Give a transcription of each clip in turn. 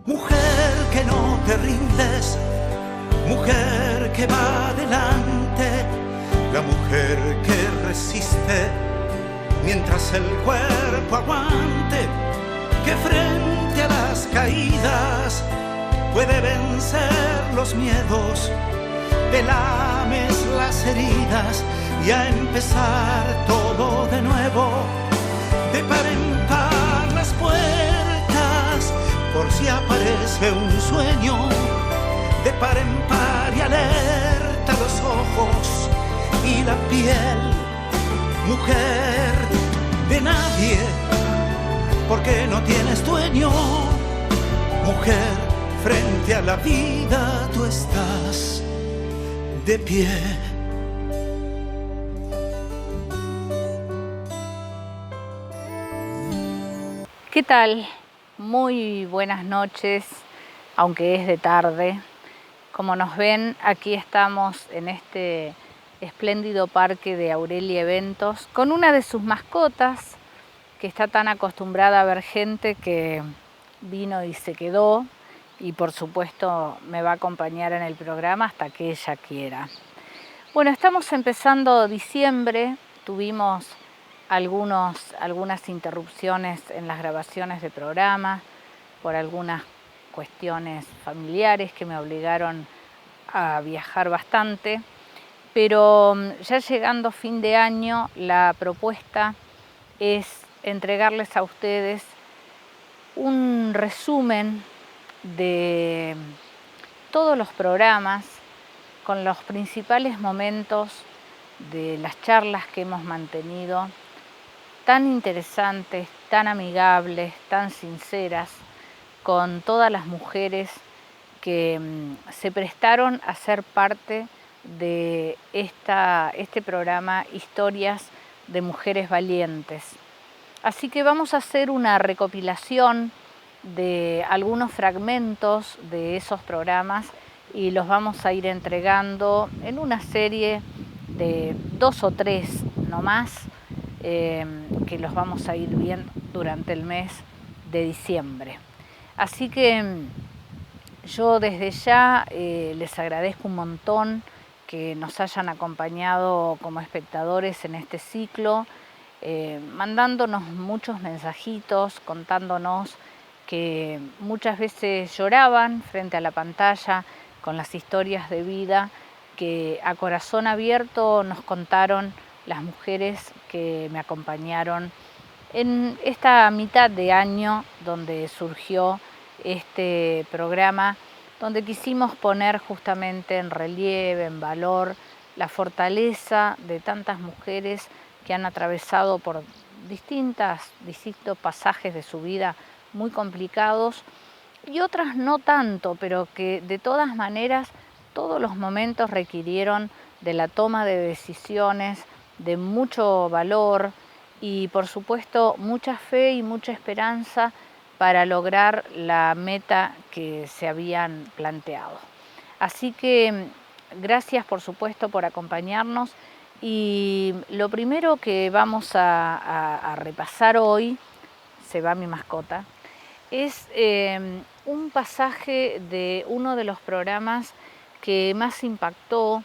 Mujer que no te rindes, mujer que va adelante, la mujer que resiste mientras el cuerpo aguante, que frente a las caídas puede vencer los miedos, te lames las heridas y a empezar todo de nuevo, de par en par las puertas por si aparece un sueño, de par en par y alerta los ojos y la piel, mujer de nadie porque no tienes dueño, mujer frente a la vida tú estás de pie. ¿Qué tal? Muy buenas noches, aunque es de tarde. Como nos ven, aquí estamos en este espléndido parque de Aurelia Eventos con una de sus mascotas que está tan acostumbrada a ver gente que vino y se quedó y por supuesto me va a acompañar en el programa hasta que ella quiera. Bueno, estamos empezando diciembre, tuvimos algunas interrupciones en las grabaciones de programa por algunas cuestiones familiares que me obligaron a viajar bastante, pero ya llegando fin de año la propuesta es entregarles a ustedes un resumen de todos los programas con los principales momentos de las charlas que hemos mantenido, tan interesantes, tan amigables, tan sinceras, con todas las mujeres que se prestaron a ser parte de este programa Historias de Mujeres Valientes. Así que vamos a hacer una recopilación de algunos fragmentos de esos programas y los vamos a ir entregando en una serie de 2 o 3 no más, que los vamos a ir viendo durante el mes de diciembre. Así que yo desde ya les agradezco un montón que nos hayan acompañado como espectadores en este ciclo, mandándonos muchos mensajitos, contándonos que muchas veces lloraban frente a la pantalla con las historias de vida que a corazón abierto nos contaron las mujeres que me acompañaron en esta mitad de año donde surgió este programa, donde quisimos poner justamente en relieve, en valor, la fortaleza de tantas mujeres que han atravesado por distintos pasajes de su vida muy complicados y otras no tanto, pero que de todas maneras todos los momentos requirieron de la toma de decisiones, de mucho valor y por supuesto mucha fe y mucha esperanza para lograr la meta que se habían planteado. Así que gracias por supuesto por acompañarnos y lo primero que vamos a repasar hoy, se va mi mascota, es un pasaje de uno de los programas que más impactó,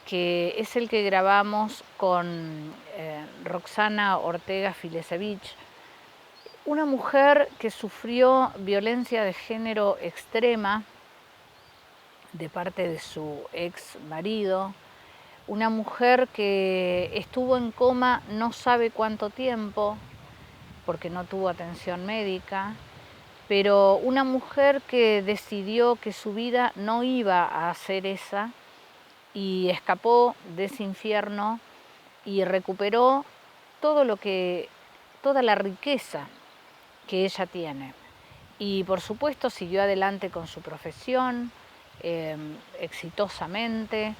que es el que grabamos con Roxana Ortega Filesevich, una mujer que sufrió violencia de género extrema de parte de su ex marido, una mujer que estuvo en coma no sabe cuánto tiempo porque no tuvo atención médica, pero una mujer que decidió que su vida no iba a ser esa y escapó de ese infierno y recuperó toda la riqueza que ella tiene. Y por supuesto siguió adelante con su profesión exitosamente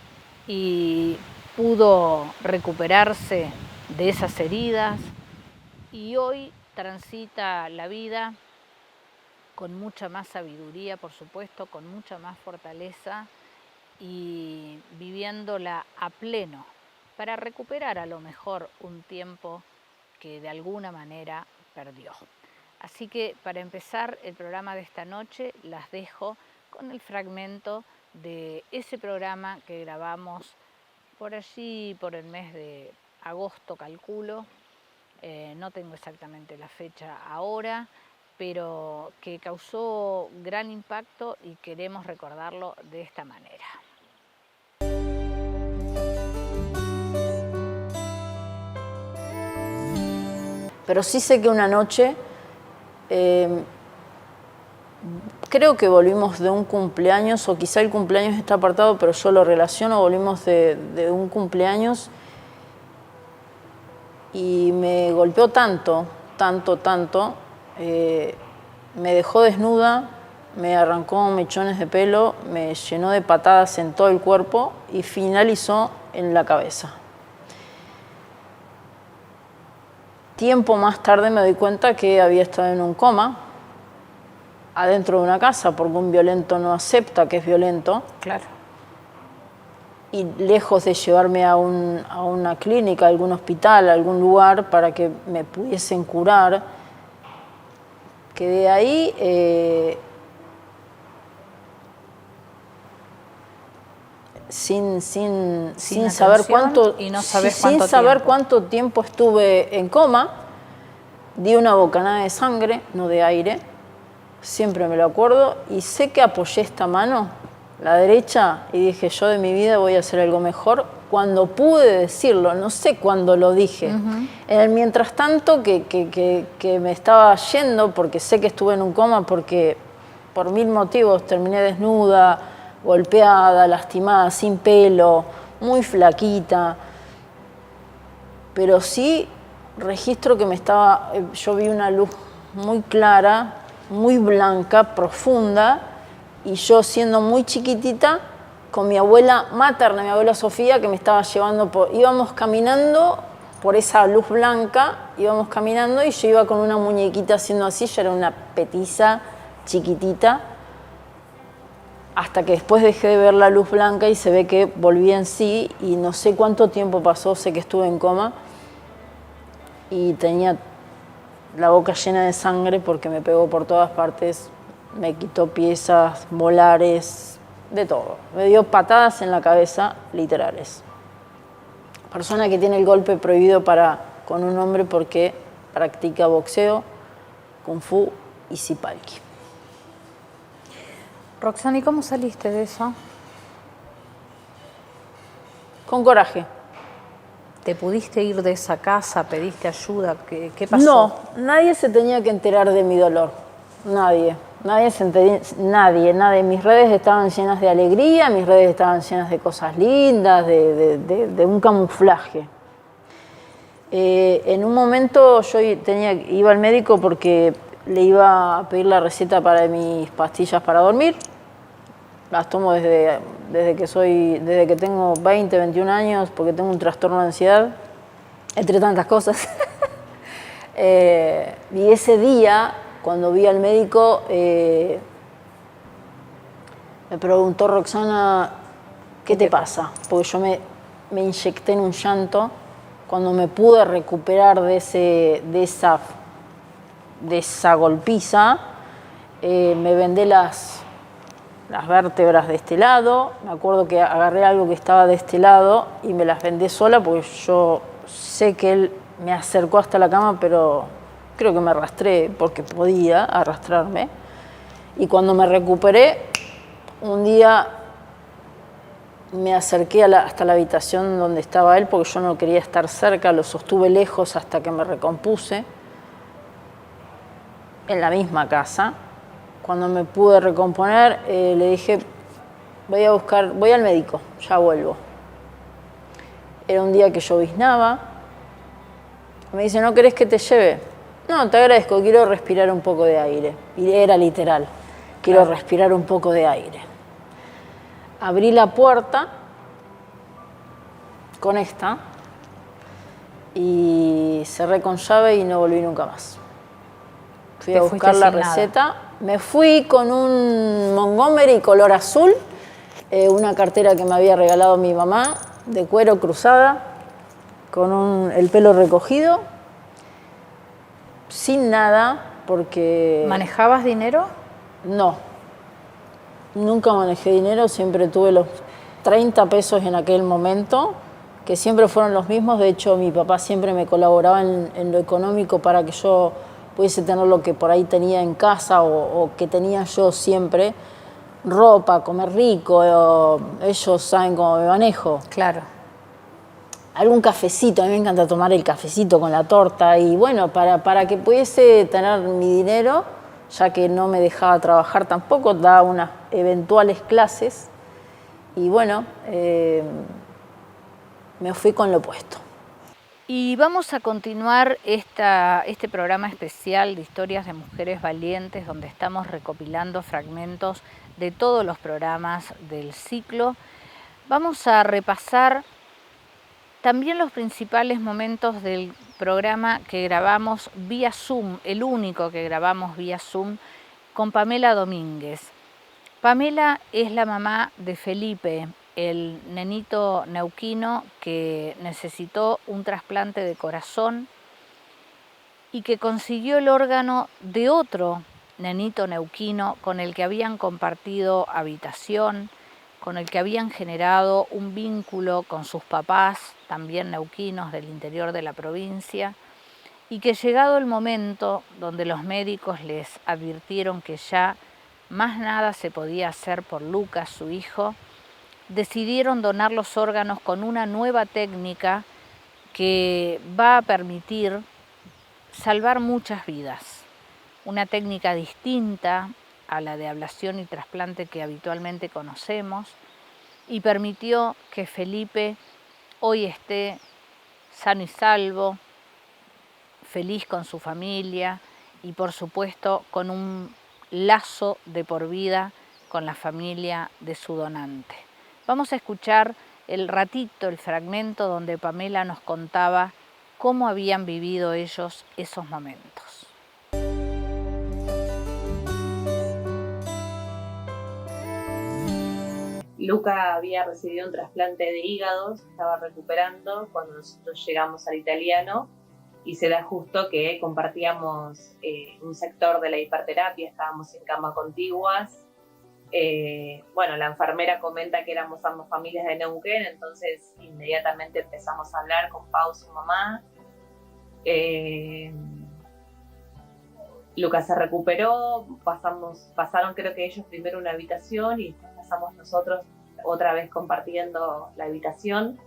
y pudo recuperarse de esas heridas y hoy transita la vida con mucha más sabiduría, por supuesto, con mucha más fortaleza y viviéndola a pleno para recuperar a lo mejor un tiempo que de alguna manera perdió. Así que para empezar el programa de esta noche las dejo con el fragmento de ese programa que grabamos por allí, por el mes de agosto calculo, no tengo exactamente la fecha ahora, pero que causó gran impacto y queremos recordarlo de esta manera. Pero sí sé que una noche, creo que volvimos de un cumpleaños, o quizá el cumpleaños está apartado, pero yo lo relaciono, volvimos de un cumpleaños y me golpeó tanto, me dejó desnuda, me arrancó mechones de pelo, me llenó de patadas en todo el cuerpo y finalizó en la cabeza. Tiempo más tarde me doy cuenta que había estado en un coma, adentro de una casa, porque un violento no acepta que es violento. Claro. Y lejos de llevarme a una clínica, a algún hospital, a algún lugar para que me pudiesen curar, quedé ahí sin saber cuánto, y no sabes sin cuánto saber tiempo. cuánto tiempo estuve en coma. Di una bocanada de sangre, no de aire, siempre me lo acuerdo, y sé que apoyé esta mano, la derecha, y dije, yo de mi vida voy a hacer algo mejor. Cuando pude decirlo, no sé cuándo lo dije. En el mientras tanto que me estaba yendo, porque sé que estuve en un coma, porque por 1000 motivos terminé desnuda, golpeada, lastimada, sin pelo, muy flaquita. Pero sí registro que yo vi una luz muy clara, muy blanca, profunda, y yo siendo muy chiquitita, con mi abuela materna, mi abuela Sofía, que me estaba llevando íbamos caminando por esa luz blanca, íbamos caminando y yo iba con una muñequita haciendo así, yo era una petiza chiquitita, hasta que después dejé de ver la luz blanca y se ve que volví en sí, y no sé cuánto tiempo pasó, sé que estuve en coma, y tenía la boca llena de sangre porque me pegó por todas partes, me quitó piezas, molares, de todo. Me dio patadas en la cabeza, literales. Persona que tiene el golpe prohibido con un hombre porque practica boxeo, kung fu y sipalki. Roxana, ¿y cómo saliste de eso? Con coraje. ¿Te pudiste ir de esa casa? ¿Pediste ayuda? ¿Qué pasó? No, nadie se tenía que enterar de mi dolor. Nadie. Nadie. Mis redes estaban llenas de alegría, mis redes estaban llenas de cosas lindas, de un camuflaje. En un momento yo iba al médico porque le iba a pedir la receta para mis pastillas para dormir. Las tomo desde que tengo 20, 21 años, porque tengo un trastorno de ansiedad, entre tantas cosas. Y ese día, cuando vi al médico, me preguntó, Roxana, ¿qué te pasa? Porque yo me inyecté en un llanto. Cuando me pude recuperar de esa golpiza, me vendé las vértebras de este lado. Me acuerdo que agarré algo que estaba de este lado y me las vendé sola, porque yo sé que él me acercó hasta la cama, pero creo que me arrastré porque podía arrastrarme. Y cuando me recuperé, un día me acerqué hasta la habitación donde estaba él, porque yo no quería estar cerca, lo sostuve lejos hasta que me recompuse, en la misma casa. Cuando me pude recomponer, le dije, voy al médico, ya vuelvo. Era un día que lloviznaba. Me dice, ¿no querés que te lleve? No, te agradezco, quiero respirar un poco de aire. Y era literal, quiero respirar un poco de aire. Abrí la puerta con esta y cerré con llave y no volví nunca más. Fui a buscar la receta. Me fui con un Montgomery color azul, una cartera que me había regalado mi mamá, de cuero cruzada, con el pelo recogido, sin nada, porque... ¿Manejabas dinero? No, nunca manejé dinero, siempre tuve los 30 pesos en aquel momento, que siempre fueron los mismos. De hecho, mi papá siempre me colaboraba en lo económico para que yo pudiese tener lo que por ahí tenía en casa o que tenía yo siempre. Ropa, comer rico, ellos saben cómo me manejo. Claro. Algún cafecito, a mí me encanta tomar el cafecito con la torta y bueno, para que pudiese tener mi dinero, ya que no me dejaba trabajar tampoco, daba unas eventuales clases y bueno, me fui con lo puesto. Y vamos a continuar este programa especial de historias de mujeres valientes, donde estamos recopilando fragmentos de todos los programas del ciclo. Vamos a repasar también los principales momentos del programa que grabamos vía Zoom, el único que grabamos vía Zoom, con Pamela Domínguez. Pamela es la mamá de Felipe, el nenito neuquino que necesitó un trasplante de corazón y que consiguió el órgano de otro nenito neuquino con el que habían compartido habitación, con el que habían generado un vínculo con sus papás, también neuquinos del interior de la provincia, y que llegado el momento donde los médicos les advirtieron que ya más nada se podía hacer por Lucas, su hijo, decidieron donar los órganos con una nueva técnica que va a permitir salvar muchas vidas. Una técnica distinta a la de ablación y trasplante que habitualmente conocemos y permitió que Felipe hoy esté sano y salvo, feliz con su familia y por supuesto con un lazo de por vida con la familia de su donante. Vamos a escuchar el ratito, el fragmento donde Pamela nos contaba cómo habían vivido ellos esos momentos. Luca había recibido un trasplante de hígado, se estaba recuperando cuando nosotros llegamos al italiano y se da justo que compartíamos un sector de la hiperterapia, estábamos en cama contiguas. Bueno, la enfermera comenta que éramos ambas familias de Neuquén, entonces inmediatamente empezamos a hablar con Pau, su mamá. Lucas se recuperó, pasaron creo que ellos primero una habitación y después pasamos nosotros otra vez compartiendo la habitación.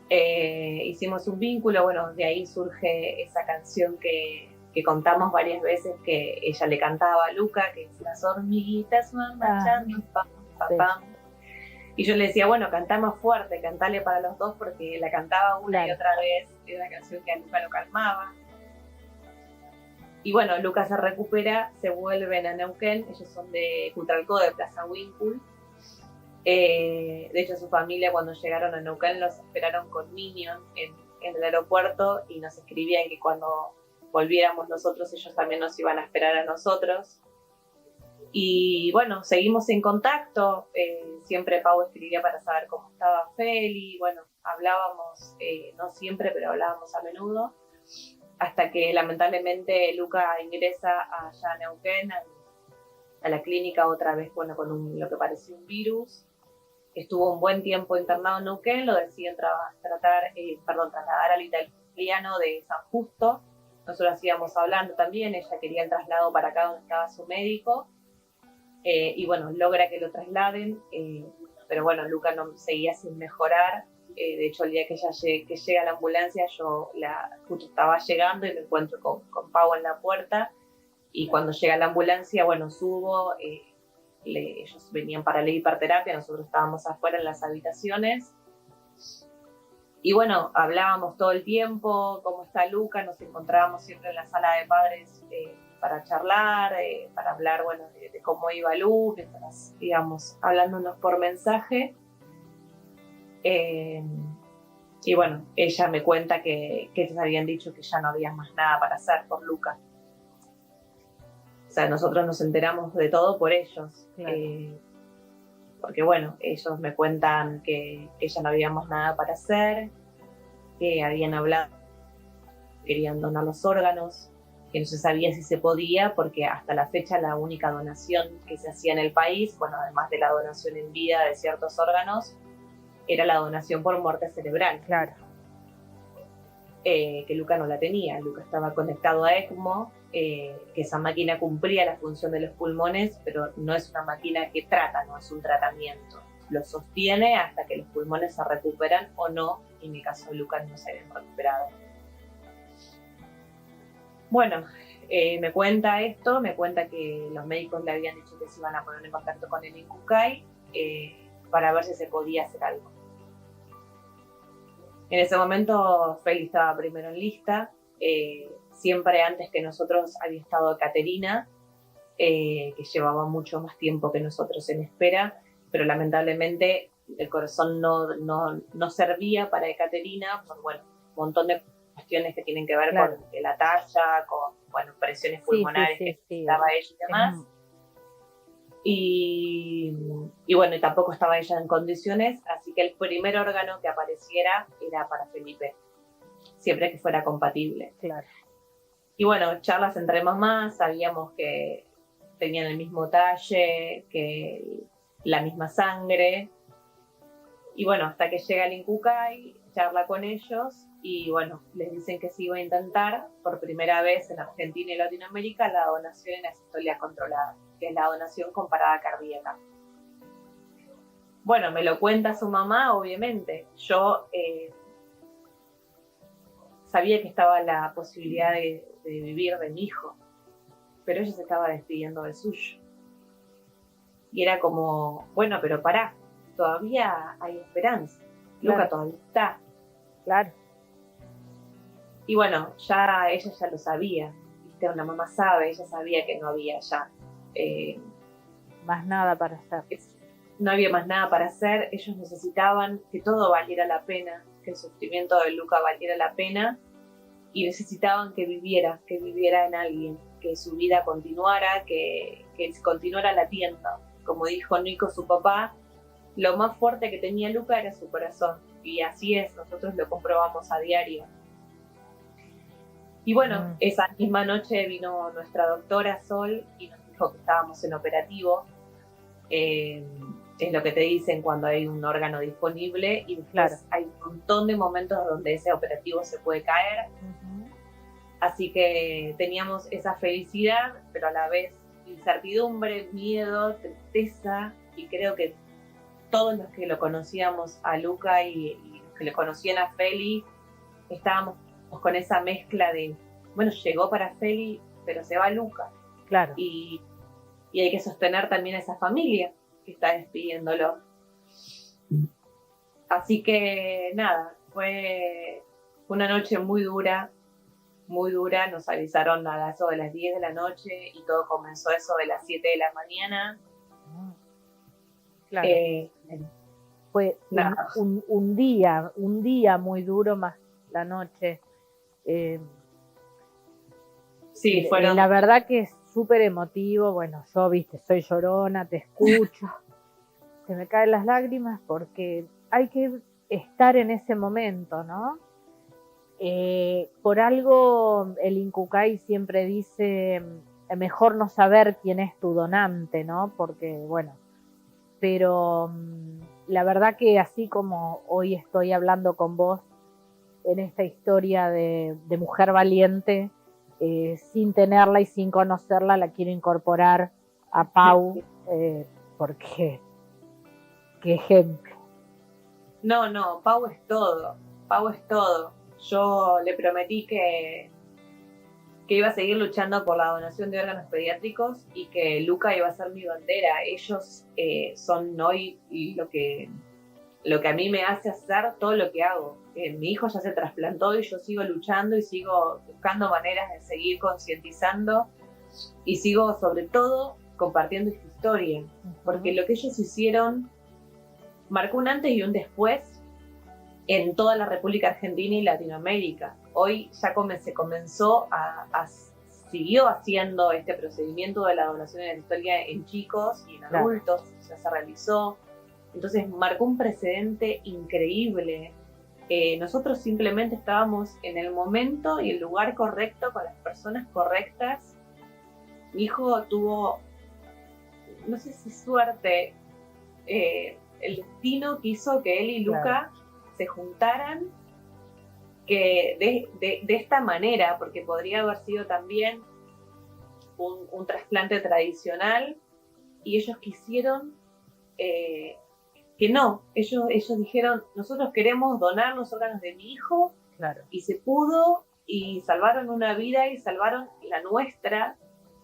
Hicimos un vínculo, bueno, de ahí surge esa canción que contamos varias veces que ella le cantaba a Luca, que es Las hormiguitas van marchando, pam, pam, pam. Y yo le decía, bueno, cantá más fuerte, cantale para los dos, porque la cantaba una y otra vez, era una canción que a Luca lo calmaba. Y bueno, Luca se recupera, se vuelven a Neuquén, ellos son de Cutralcó, de Plaza Winkle. De hecho, su familia cuando llegaron a Neuquén los esperaron con Minion en el aeropuerto y nos escribían que cuando volviéramos nosotros, ellos también nos iban a esperar a nosotros. Y bueno, seguimos en contacto, siempre Pau escribía para saber cómo estaba Feli, bueno, hablábamos, no siempre, pero hablábamos a menudo, hasta que lamentablemente Luca ingresa allá a Neuquén, a la clínica otra vez, bueno, con lo que parecía un virus. Estuvo un buen tiempo internado en Neuquén, lo deciden trasladar al italiano de San Justo. Nosotros íbamos hablando también, ella quería el traslado para acá donde estaba su médico, y bueno, logra que lo trasladen, pero bueno, Luca no seguía sin mejorar. De hecho, el día que llega la ambulancia, yo justo estaba llegando y me encuentro con Pau en la puerta, y cuando llega la ambulancia, bueno, subo, ellos venían para la hiperterapia, nosotros estábamos afuera en las habitaciones. Y bueno, hablábamos todo el tiempo, cómo está Luca, nos encontrábamos siempre en la sala de padres para charlar, para hablar, bueno, de cómo iba Lu, mientras íbamos hablándonos por mensaje. Y bueno, ella me cuenta que ellos habían dicho que ya no había más nada para hacer por Luca. O sea, nosotros nos enteramos de todo por ellos. Claro. Porque bueno, ellos me cuentan que ya no habíamos nada para hacer, que habían hablado, querían donar los órganos, que no se sabía si se podía, porque hasta la fecha la única donación que se hacía en el país, bueno, además de la donación en vida de ciertos órganos, era la donación por muerte cerebral. Claro. Que Luca no la tenía. Luca estaba conectado a ECMO, que esa máquina cumplía la función de los pulmones, pero no es una máquina que trata, no es un tratamiento. Lo sostiene hasta que los pulmones se recuperan o no, y en mi caso de Luca no se habían recuperado. Bueno, me cuenta esto, me cuenta que los médicos le habían dicho que se iban a poner en contacto con el INCUCAI para ver si se podía hacer algo. En ese momento Feli estaba primero en lista, siempre antes que nosotros había estado Caterina, que llevaba mucho más tiempo que nosotros en espera, pero lamentablemente el corazón no servía para Caterina por, bueno, un montón de cuestiones que tienen que ver con la talla, con, bueno, presiones pulmonares que necesitaba ella y demás. Y bueno, y tampoco estaba ella en condiciones, así que el primer órgano que apareciera era para Felipe, siempre que fuera compatible. Claro. Y bueno, charlas entre mamás, sabíamos que tenían el mismo talle, que la misma sangre. Y bueno, hasta que llega el INCUCAI, charla con ellos y bueno, les dicen que se iba a intentar por primera vez en Argentina y Latinoamérica la donación en asistolia controlada, que es la donación con parada cardíaca. Bueno, me lo cuenta su mamá, obviamente. Yo sabía que estaba la posibilidad de vivir de mi hijo, pero ella se estaba despidiendo del suyo. Y era como, bueno, pero pará, todavía hay esperanza. Claro. Luca todavía está. Claro. Y bueno, ella ya lo sabía. ¿Viste? Una mamá sabe, ella sabía que no había ya más nada para hacer. No había más nada para hacer. Ellos necesitaban que todo valiera la pena, que el sufrimiento de Luca valiera la pena, y necesitaban que viviera en alguien, que su vida continuara, que continuara latiendo. Como dijo Nico, su papá, lo más fuerte que tenía Luca era su corazón, y así es, nosotros lo comprobamos a diario. Y bueno, esa misma noche vino nuestra doctora Sol y nos dijo que estábamos en operativo. Es lo que te dicen cuando hay un órgano disponible, y después hay un montón de momentos donde ese operativo se puede caer. Así que teníamos esa felicidad, pero a la vez incertidumbre, miedo, tristeza, y creo que todos los que lo conocíamos a Luca y los que le conocían a Feli, estábamos con esa mezcla de, bueno, llegó para Feli, pero se va Luca. Claro. Y hay que sostener también a esa familia que está despidiéndolo. Así que nada, fue una noche muy dura, nos avisaron a eso de las 10 de la noche y todo comenzó a eso de las 7 de la mañana. Claro. Fue un día muy duro, más la noche. Sí, fueron... La verdad que es súper emotivo. Bueno, yo, viste, soy llorona, te escucho, se me caen las lágrimas porque hay que estar en ese momento, ¿no? Por algo el INCUCAI siempre dice mejor no saber quién es tu donante, ¿no? Porque, bueno, pero la verdad que así como hoy estoy hablando con vos en esta historia de mujer valiente, sin tenerla y sin conocerla, la quiero incorporar a Pau, porque qué ejemplo. No, Pau es todo. Yo le prometí que iba a seguir luchando por la donación de órganos pediátricos y que Luca iba a ser mi bandera. Ellos son hoy lo que a mí me hace hacer todo lo que hago. Mi hijo ya se trasplantó y yo sigo luchando y sigo buscando maneras de seguir concientizando y sigo sobre todo compartiendo esta historia, porque lo que ellos hicieron marcó un antes y un después en toda la República Argentina y Latinoamérica. Hoy ya se comenzó siguió haciendo este procedimiento de la donación de asistolia en chicos y en adultos, ya se realizó. Entonces marcó un precedente increíble nosotros simplemente estábamos en el momento y el lugar correcto con las personas correctas. Mi hijo tuvo, no sé si suerte, el destino quiso que él y Luca se juntaran que de esta manera, porque podría haber sido también un trasplante tradicional, y ellos quisieron que no, ellos dijeron, nosotros queremos donar los órganos de mi hijo, y se pudo, y salvaron una vida, y salvaron la nuestra,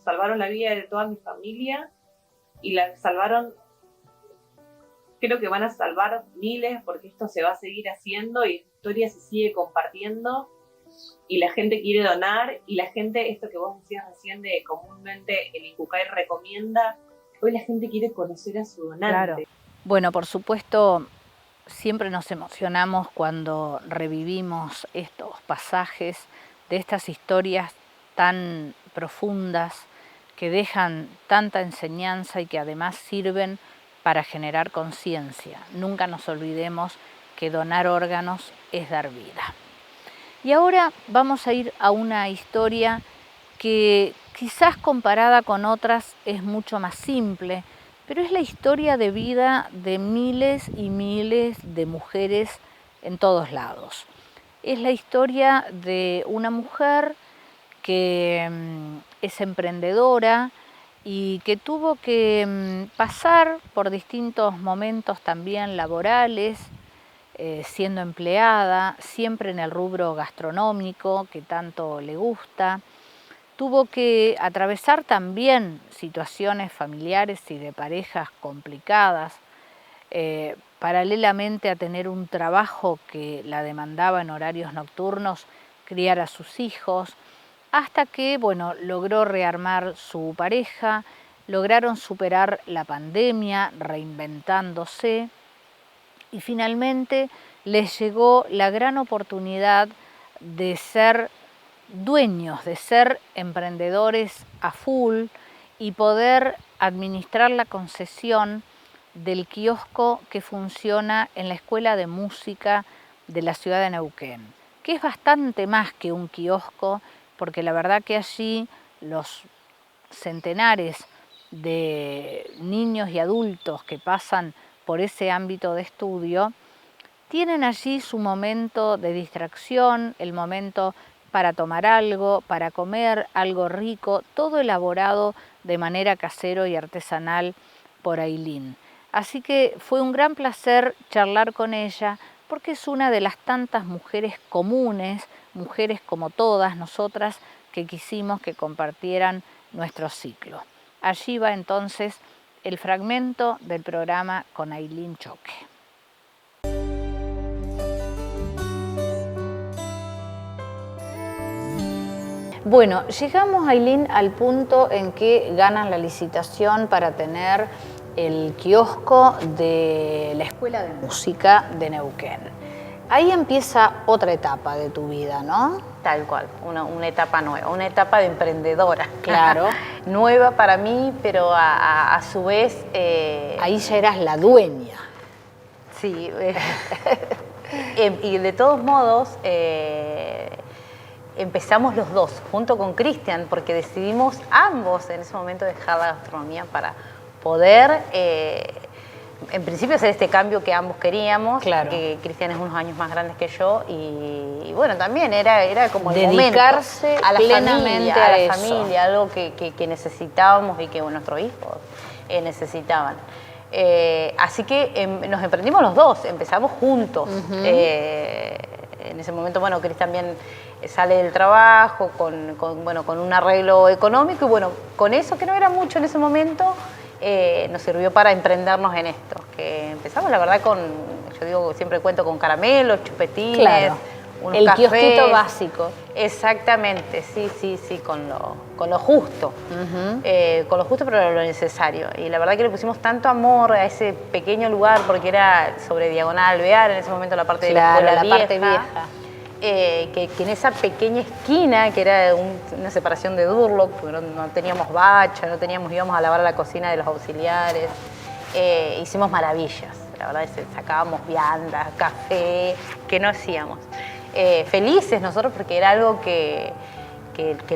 salvaron la vida de toda mi familia, y la salvaron, creo que van a salvar miles, porque esto se va a seguir haciendo, y la historia se sigue compartiendo, y la gente quiere donar, y la gente, esto que vos decías recién de comúnmente el INCUCAI recomienda, hoy la gente quiere conocer a su donante. Claro. Bueno, por supuesto, siempre nos emocionamos cuando revivimos estos pasajes de estas historias tan profundas que dejan tanta enseñanza y que además sirven para generar conciencia. Nunca nos olvidemos que donar órganos es dar vida. Y ahora vamos a ir a una historia que quizás comparada con otras es mucho más simple, pero es la historia de vida de miles y miles de mujeres en todos lados. Es la historia de una mujer que es emprendedora y que tuvo que pasar por distintos momentos también laborales, siendo empleada, siempre en el rubro gastronómico que tanto le gusta. Tuvo que atravesar también situaciones familiares y de parejas complicadas, paralelamente a tener un trabajo que la demandaba en horarios nocturnos, criar a sus hijos, hasta que, bueno, logró rearmar su pareja, lograron superar la pandemia reinventándose y finalmente les llegó la gran oportunidad de ser dueños, de ser emprendedores a full y poder administrar la concesión del kiosco que funciona en la Escuela de Música de la ciudad de Neuquén, que es bastante más que un kiosco, porque la verdad que allí los centenares de niños y adultos que pasan por ese ámbito de estudio tienen allí su momento de distracción, el momento para tomar algo, para comer algo rico, todo elaborado de manera casero y artesanal por Ailín. Así que fue un gran placer charlar con ella, porque es una de las tantas mujeres comunes, mujeres como todas nosotras, que quisimos que compartieran nuestro ciclo. Allí va entonces el fragmento del programa con Ailín Choque. Bueno, llegamos, Ailín, al punto en que ganan la licitación para tener el kiosco de la Escuela de Música de Neuquén. Ahí empieza otra etapa de tu vida, ¿no? Tal cual, una etapa nueva, una etapa de emprendedora. Claro. Nueva para mí, pero a su vez... Ahí ya eras la dueña. Sí. Y de todos modos... empezamos los dos, junto con Cristian, porque decidimos ambos en ese momento dejar la gastronomía para poder, en principio, hacer este cambio que ambos queríamos. Claro. Que Cristian es unos años más grande que yo y bueno, también era como el dedicarse momento a la plenamente familia, a eso. familia, algo que necesitábamos y que nuestros hijos necesitaban. Así que nos emprendimos los dos, empezamos juntos. En ese momento, bueno, Cris también sale del trabajo con un arreglo económico y bueno, con eso, que no era mucho en ese momento, nos sirvió para emprendernos en esto. Que empezamos, la verdad, yo digo, siempre cuento con caramelos, chupetines, claro, unos el cafés. kiosquito básico. Exactamente, sí, con lo justo. Con lo justo, pero lo necesario. Y la verdad que le pusimos tanto amor a ese pequeño lugar, porque era sobre Diagonal Alvear, en ese momento la parte de la escuela vieja. Parte vieja. Que en esa pequeña esquina, que era una separación de Durlock, porque no teníamos bacha, íbamos a lavar a la cocina de los auxiliares, hicimos maravillas. la verdad es que sacábamos viandas, café, que no hacíamos. Felices nosotros porque era algo que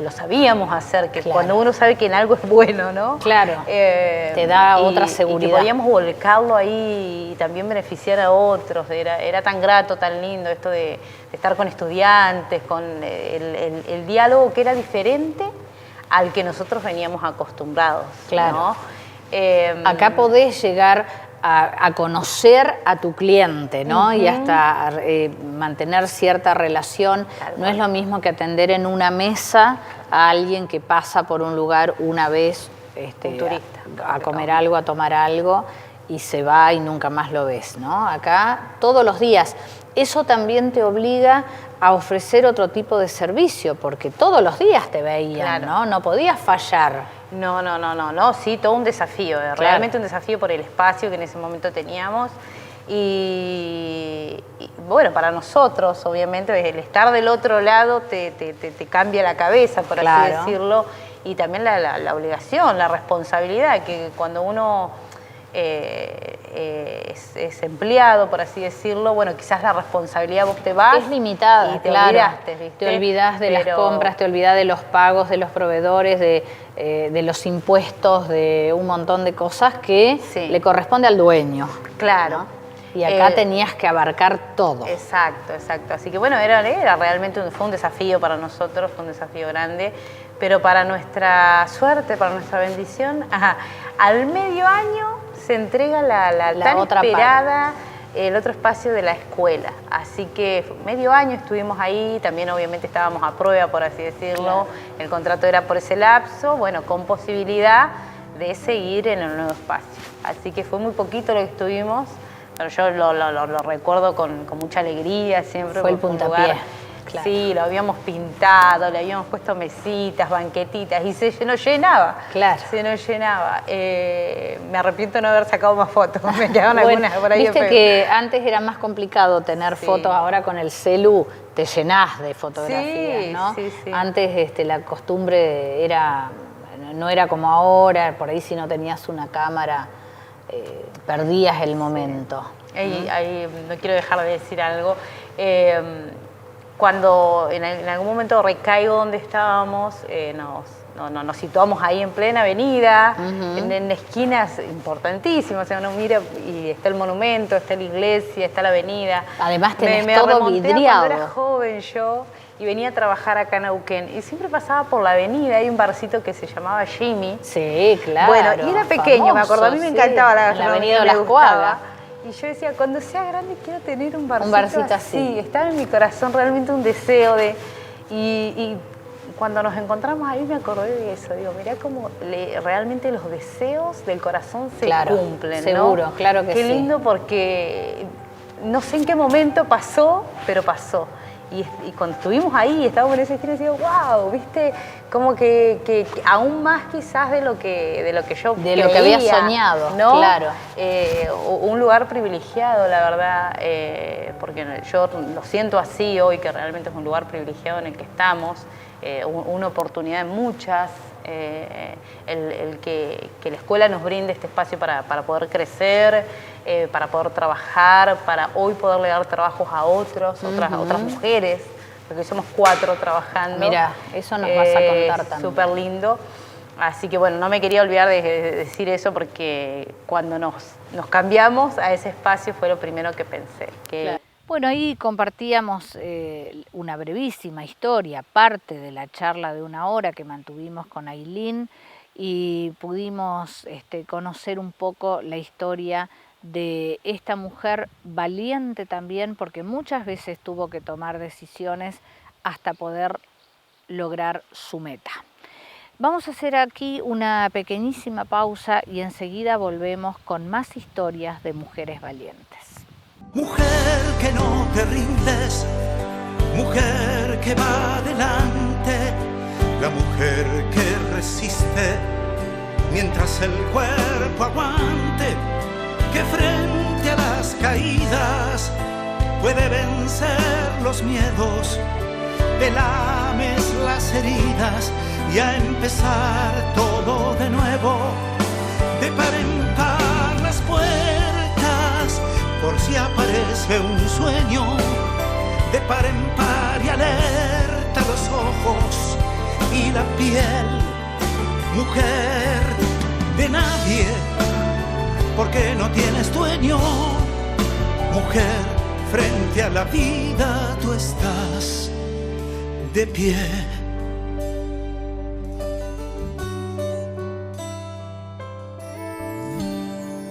lo sabíamos hacer, que claro. Cuando uno sabe que en algo es bueno, ¿no? Claro, te da otra seguridad. Y que podíamos volcarlo ahí y también beneficiar a otros. Era tan grato, tan lindo esto de estar con estudiantes, con el diálogo que era diferente al que nosotros veníamos acostumbrados. Claro. ¿no? Acá podés llegar a conocer a tu cliente, ¿no? Y hasta mantener cierta relación. No es lo mismo que atender en una mesa a alguien que pasa por un lugar una vez un turista, a comer algo, a tomar algo y se va y nunca más lo ves, ¿no? Acá todos los días. Eso también te obliga a ofrecer otro tipo de servicio, porque todos los días te veían, claro. ¿no? No podías fallar. No, sí, todo un desafío, realmente un desafío por el espacio que en ese momento teníamos y bueno, para nosotros obviamente el estar del otro lado te cambia la cabeza, por así decirlo, y también la obligación, la responsabilidad, que cuando uno es empleado, por así decirlo, bueno, quizás la responsabilidad vos te vas. Es limitada, y te claro. olvidaste, ¿viste? Te olvidás de las compras, te olvidás de los pagos de los proveedores, de los impuestos, de un montón de cosas que le corresponde al dueño. Claro. ¿no? Y acá tenías que abarcar todo. Exacto. Así que bueno, era realmente fue un desafío para nosotros, fue un desafío grande, pero para nuestra suerte, para nuestra bendición, al medio año se entrega la tan otra esperada, el otro espacio de la escuela. Así que medio año estuvimos ahí, también obviamente estábamos a prueba, por así decirlo, claro. El contrato era por ese lapso, bueno, con posibilidad de seguir en el nuevo espacio. Así que fue muy poquito lo que estuvimos, pero yo lo recuerdo con mucha alegría siempre. Fue el puntapié. Claro. Sí, lo habíamos pintado, le habíamos puesto mesitas, banquetitas y se nos llenaba. Claro. Se nos llenaba. Me arrepiento de no haber sacado más fotos, me quedaron algunas por ahí. Viste que antes era más complicado tener fotos, ahora con el celu te llenás de fotografías, ¿no? Sí. Antes la costumbre no era como ahora, por ahí si no tenías una cámara perdías el momento. Ahí no quiero dejar de decir algo. Cuando en algún momento recaigo donde estábamos, nos situamos ahí en plena avenida, en esquinas importantísimas, o sea, uno mira y está el monumento, está la iglesia, está la avenida. Además tenés todo vidriado. Cuando era joven yo y venía a trabajar acá en Neuquén y siempre pasaba por la avenida, hay un barcito que se llamaba Jimmy. Sí, claro. Bueno, y era pequeño, famoso, me acuerdo, a mí me encantaba la avenida de Las Cuadras. Y yo decía, cuando sea grande quiero tener un barcito así. Estaba en mi corazón realmente un deseo de... Y cuando nos encontramos ahí me acordé de eso. Digo, mirá cómo realmente los deseos del corazón se cumplen, seguro, ¿no? Claro que sí. Qué lindo porque no sé en qué momento pasó, pero pasó. Y cuando estuvimos ahí y estábamos en esa esquina, decía, wow, viste, como que aún más quizás de lo que yo de lo que había soñado, ¿no? Claro. Un lugar privilegiado, la verdad, porque yo lo siento así hoy, que realmente es un lugar privilegiado en el que estamos, una oportunidad de muchas, el que la escuela nos brinde este espacio para poder crecer, para poder trabajar, para hoy poderle dar trabajos a otras mujeres, porque somos 4 trabajando. Mira, eso nos vas a contar también. Súper lindo. Así que bueno, no me quería olvidar de decir eso porque cuando nos cambiamos a ese espacio fue lo primero que pensé. Claro. Bueno, ahí compartíamos una brevísima historia, parte de la charla de 1 hora que mantuvimos con Ailín y pudimos conocer un poco la historia de esta mujer valiente también, porque muchas veces tuvo que tomar decisiones hasta poder lograr su meta. Vamos a hacer aquí una pequeñísima pausa y enseguida volvemos con más historias de mujeres valientes. Mujer que no te rindes, mujer que va adelante, la mujer que resiste mientras el cuerpo aguante, que frente a las caídas puede vencer los miedos, te lames las heridas y a empezar todo de nuevo, de par en par las puertas piel, mujer de nadie, porque no tienes dueño. Mujer, frente a la vida tú estás de pie.